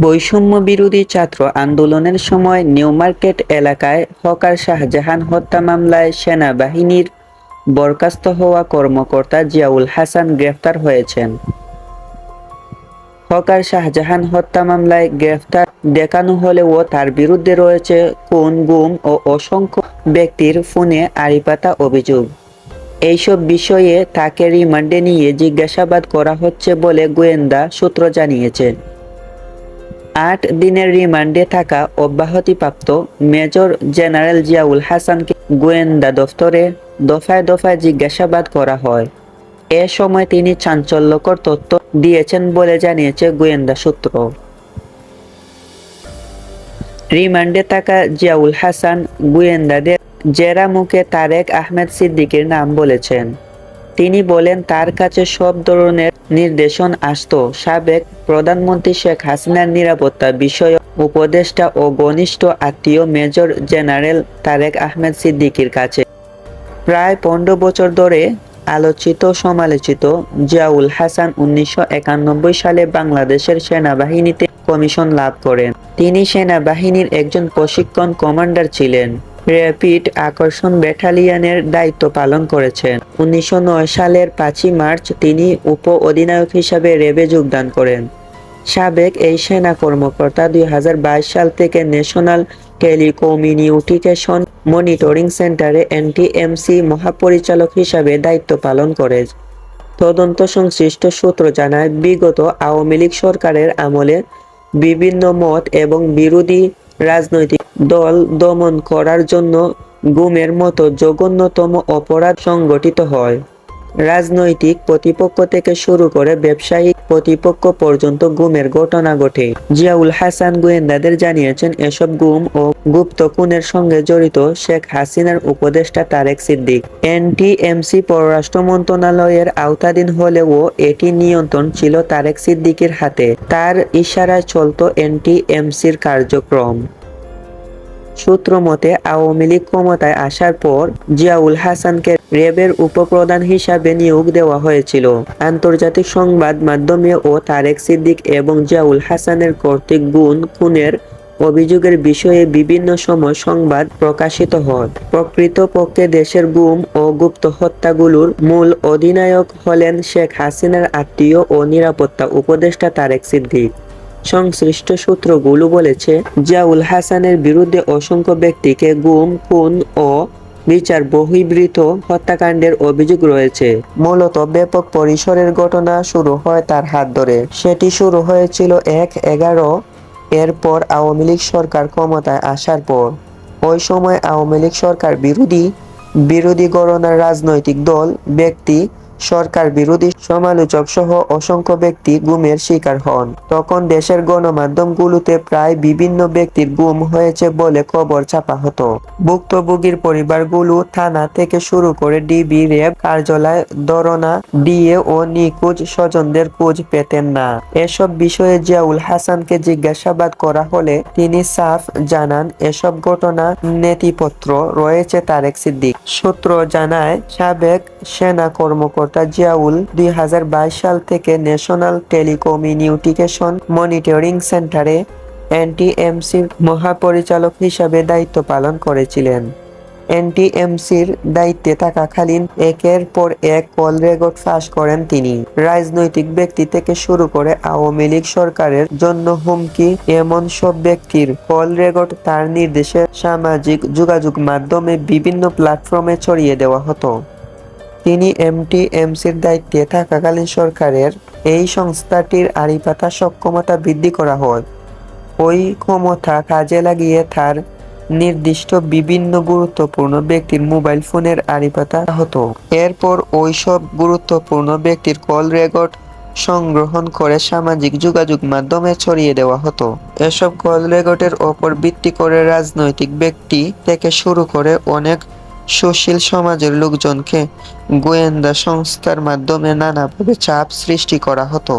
বৈষম্য বিরোধী ছাত্র আন্দোলনের সময় নিউ মার্কেট এলাকায় হকার শাহজাহান হত্যা মামলায় সেনাবাহিনীর বরখাস্ত হওয়া কর্মকর্তা জিয়াউল হাসান গ্রেফতার হয়েছেন। হকার শাহজাহান হত্যা মামলায় গ্রেফতার দেখানো হলেও তার বিরুদ্ধে রয়েছে খুন, গুম ও অসংখ্য ব্যক্তির ফোনে আড়িপাতা অভিযোগ। এইসব বিষয়ে তাকে রিমান্ডে নিয়ে জিজ্ঞাসাবাদ করা হচ্ছে বলে গোয়েন্দা সূত্র জানিয়েছে। ৮ দিনের রিমান্ডে থাকা অব্যাহতিপ্রাপ্ত মেজর জেনারেল জিয়াউল হাসানকে গোয়েন্দা দফতরে দফায় দফায় জিজ্ঞাসাবাদ করা হয়। এ সময় তিনি চাঞ্চল্যকর তথ্য দিয়েছেন বলে জানিয়েছে গোয়েন্দা সূত্র। রিমান্ডে থাকা জিয়াউল হাসান গোয়েন্দাদের জেরা মুখে তারেক আহমেদ সিদ্দিকীর নাম বলেছেন। তিনি বলেন, তার কাছে সব ধরনের নির্দেশন আসত সাবেক প্রধানমন্ত্রী শেখ হাসিনার নিরাপত্তা বিষয়ক উপদেষ্টা ও ঘনিষ্ঠ আত্মীয় মেজর জেনারেল তারেক আহমেদ সিদ্দিকীর কাছে। প্রায় ১৫ বছর ধরে আলোচিত সমালোচিত জিয়াউল হাসান ১৯৯১ সালে বাংলাদেশের সেনাবাহিনীতে কমিশন লাভ করেন। তিনি সেনাবাহিনীর একজন প্রশিক্ষণ কমান্ডার ছিলেন। র্যাপিড আকর্ষণ ব্যাটালিয়নের দায়িত্ব পালন করেছেন। ১৯০৯ সালের ৫ই মার্চ তিনি উপ অধিনায়ক হিসাবে র্যাবে যোগদান করেন। সাবেক এই সেনা কর্মকর্তা ২০২২ সাল থেকে ন্যাশনাল টেলিকমিউনিকেশন মনিটরিং সেন্টারে এনটিএমসি মহাপরিচালক হিসাবে দায়িত্ব পালন করে। তদন্ত সংশ্লিষ্ট সূত্র জানায়, বিগত আওয়ামী লীগ সরকারের আমলে বিভিন্ন মত এবং বিরোধী রাজনৈতিক দল দমন করার জন্য গুমের মতো জঘন্যতম অপরাধ সংগঠিত হয়। রাজনৈতিক প্রতিপক্ষ থেকে শুরু করে ব্যবসায়িক প্রতিপক্ষ পর্যন্ত গুমের ঘটনা ঘটে। জিয়াউল হাসান গোয়েন্দাদের জানিয়েছেন, এসব গুম ও গুপ্ত খুনের সঙ্গে জড়িত শেখ হাসিনার উপদেষ্টা তারেক সিদ্দিক। এনটিএমসি পররাষ্ট্র মন্ত্রণালয়ের আওতাধীন হলেও এটি নিয়ন্ত্রণ ছিল তারেক সিদ্দিকের হাতে। তার ইশারায় চলত এনটিএমসির কার্যক্রম। সূত্র মতে, আওয়ামী লীগ ক্ষমতায় আসার পর জিয়াউল হাসানকে র্যাবের উপপ্রধান হিসাবে নিয়োগ দেওয়া হয়েছিল। আন্তর্জাতিক সংবাদ মাধ্যমেও তারেক সিদ্দিক এবং জিয়াউল হাসানের কর্তৃক খুনের অভিযোগের বিষয়ে বিভিন্ন সময় সংবাদ প্রকাশিত হয়। প্রকৃতপক্ষে দেশের গুম ও গুপ্ত হত্যাগুলোর মূল অধিনায়ক হলেন শেখ হাসিনার আত্মীয় ও নিরাপত্তা উপদেষ্টা তারেক সিদ্দিক। সংশ্লিষ্ট সূত্রগুলো বলেছে, জিয়াউল হাসানের বিরুদ্ধে অসংখ্য ব্যক্তিকে গুম, খুন ও বিচার বহির্ভূত হত্যাকাণ্ডের অভিযোগ রয়েছে। মূলত ব্যাপক পরিসরের ঘটনা শুরু হয় তার হাত ধরে। সেটি শুরু হয়েছিল ১/১১ এরপর আওয়ামী লীগ সরকার ক্ষমতায় আসার পর। ওই সময় আওয়ামী লীগ সরকার বিরোধী ঘরানার রাজনৈতিক দল, ব্যক্তি, সরকার বিরোধী সমালোচক সহ অসংখ্য ব্যক্তি গুমের শিকার হন। তখন দেশের গণমাধ্যমগুলোতে প্রায় বিভিন্ন ব্যক্তির গুম হয়েছে বলে খবর ছাপা হতো। ভুক্তভোগীর পরিবারগুলো থানা থেকে শুরু করে ডিবি, র্যাব কার্যালয় ধরনা দিয়ে ও নিখোঁজ স্বজনদের খোঁজ পেতেন না। এসব বিষয়ে জিয়াউল হাসানকে জিজ্ঞাসাবাদ করা হলে তিনি সাফ জানান, এসব ঘটনা নেতিপত্র রয়েছে তারেক সিদ্দিক। সূত্র জানায়, সাবেক সেনা কর্মকর্তা জিয়াউল ২০২২ সাল থেকে ন্যাশনাল টেলিকমিউনিকেশন মনিটরিং সেন্টারে এনটিএমসির মহাপরিচালক হিসাবে দায়িত্ব পালন করেছিলেন। এনটিএমসির দায়িত্বে থাকাকালীন একের পর এক কল রেকর্ড ফাঁস করেন তিনি। রাজনৈতিক ব্যক্তি থেকে শুরু করে আওয়ামী লীগ সরকারের জন্য হুমকি এমন সব ব্যক্তির কল রেকর্ড তার নির্দেশে সামাজিক যোগাযোগ মাধ্যমে বিভিন্ন প্ল্যাটফর্মে ছড়িয়ে দেওয়া হতো। তিনি এনটিএমসির দায়িত্বে থাকাকালীন সরকারের এই সংস্থাটির আড়িপাতা সক্ষমতা বৃদ্ধি করা হয়। ওই ক্ষমতা কাজে লাগিয়ে তার নির্দিষ্ট বিভিন্ন গুরুত্বপূর্ণ ব্যক্তির মোবাইল ফোনের আড়িপাতা হতো। এরপর ওই সব গুরুত্বপূর্ণ ব্যক্তির কল রেকর্ড সংগ্রহণ করে সামাজিক যোগাযোগ মাধ্যমে ছড়িয়ে দেওয়া হতো। এসব কল রেকর্ডের ওপর ভিত্তি করে রাজনৈতিক ব্যক্তি থেকে শুরু করে অনেক সুশীল সমাজের লোকজনকে গোয়েন্দা সংস্থার মাধ্যমে নানাভাবে চাপ সৃষ্টি করা হতো।